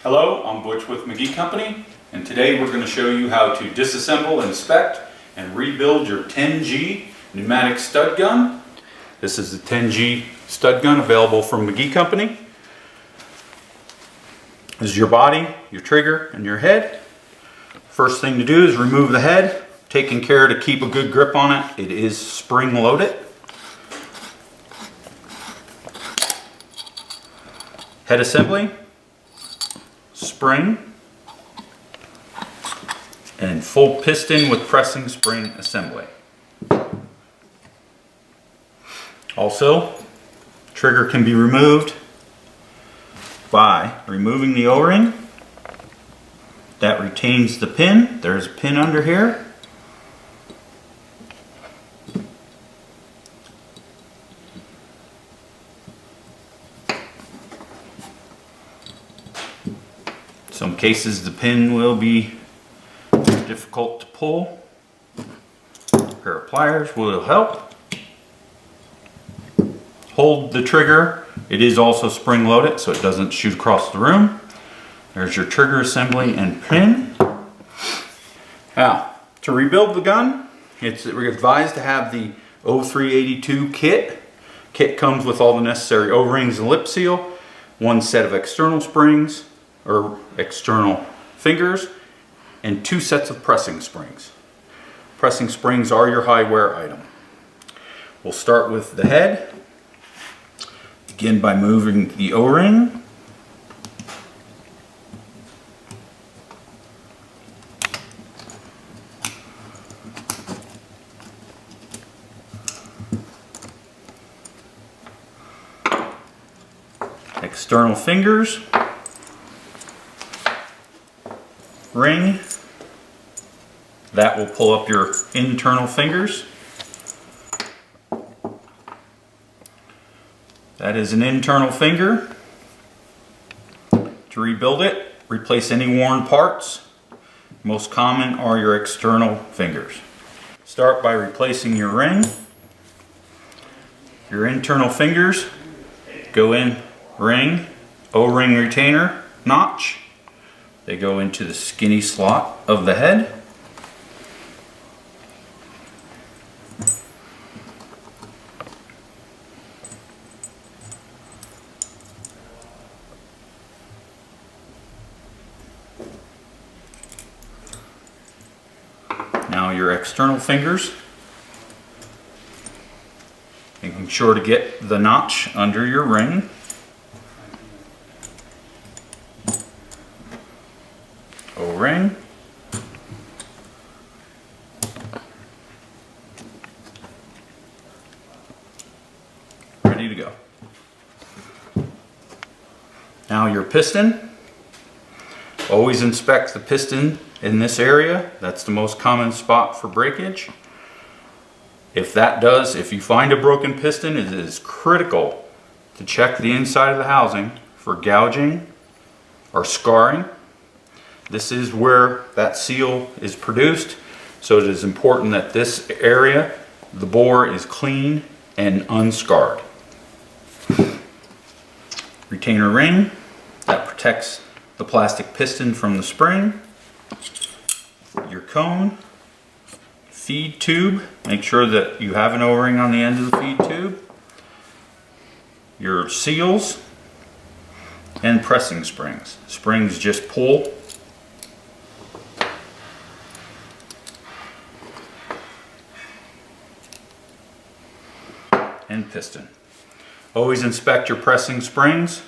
Hello, I'm Butch with McGee Company, and today we're going to show you how to disassemble, inspect, and rebuild your 10G pneumatic stud gun. This is the 10G stud gun available from McGee Company. This is your body, your trigger, and your head. First thing to do is remove the head, taking care to keep a good grip on it. It is spring loaded. Head assembly, spring, and full piston with pressing spring assembly. Also, trigger can be removed by removing the O-ring that retains the pin. There's a pin under here. Some cases the pin will be difficult to pull. A pair of pliers will help. Hold the trigger. It is also spring loaded so it doesn't shoot across the room. There's your trigger assembly and pin. Now, to rebuild the gun, we're advised to have the 0382 kit. Kit comes with all the necessary O-rings and lip seal, one set of external springs, or external fingers, and 2 sets of pressing springs. Pressing springs are your high wear item. We'll start with the head. Begin by moving the O-ring. External fingers. Ring. That will pull up your internal fingers. That is an internal finger. To rebuild it, replace any worn parts. Most common are your external fingers. Start by replacing your ring. Your internal fingers go in ring, O-ring retainer, notch. They go into the skinny slot of the head. Now your external fingers, making sure to get the notch under your ring. O-ring. Ready to go. Now your piston. Always inspect the piston in this area. That's the most common spot for breakage. If you find a broken piston, it is critical to check the inside of the housing for gouging or scarring. This is where that seal is produced, so it is important that this area, the bore, is clean and unscarred. Retainer ring, that protects the plastic piston from the spring. Your cone, feed tube, make sure that you have an O-ring on the end of the feed tube. Your seals, and pressing springs. Springs just pull. And piston. Always inspect your pressing springs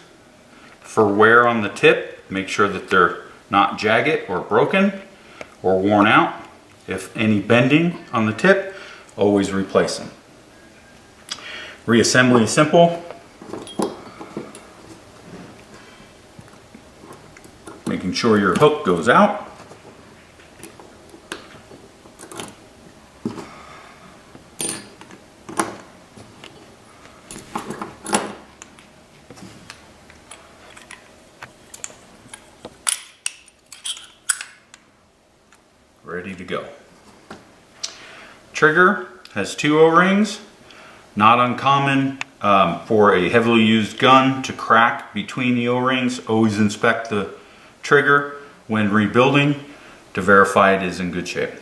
for wear on the tip. Make sure that they're not jagged or broken or worn out. If any bending on the tip, always replace them. Reassembly is simple. Making sure your hook goes out. Ready to go. Trigger has 2 O-rings. Not uncommon for a heavily used gun to crack between the O-rings. Always inspect the trigger when rebuilding to verify it is in good shape.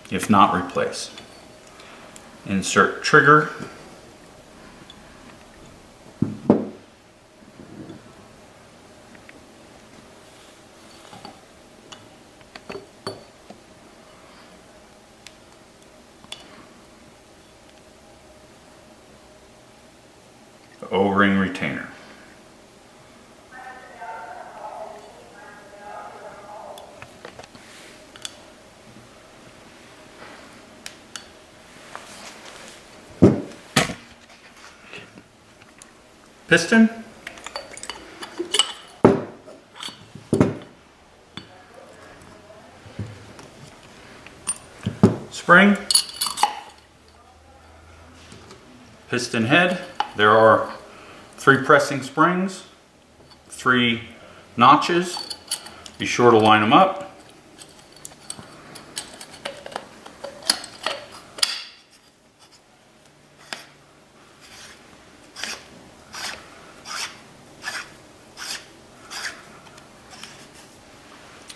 If not, replace. Insert trigger. O-ring retainer. Piston. Spring. Piston head. There are 3 pressing springs, 3 notches. Be sure to line them up.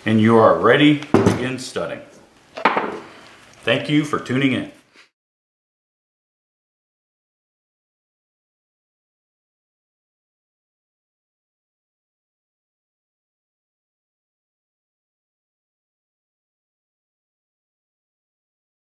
And you are ready to begin studding. Thank you for tuning in.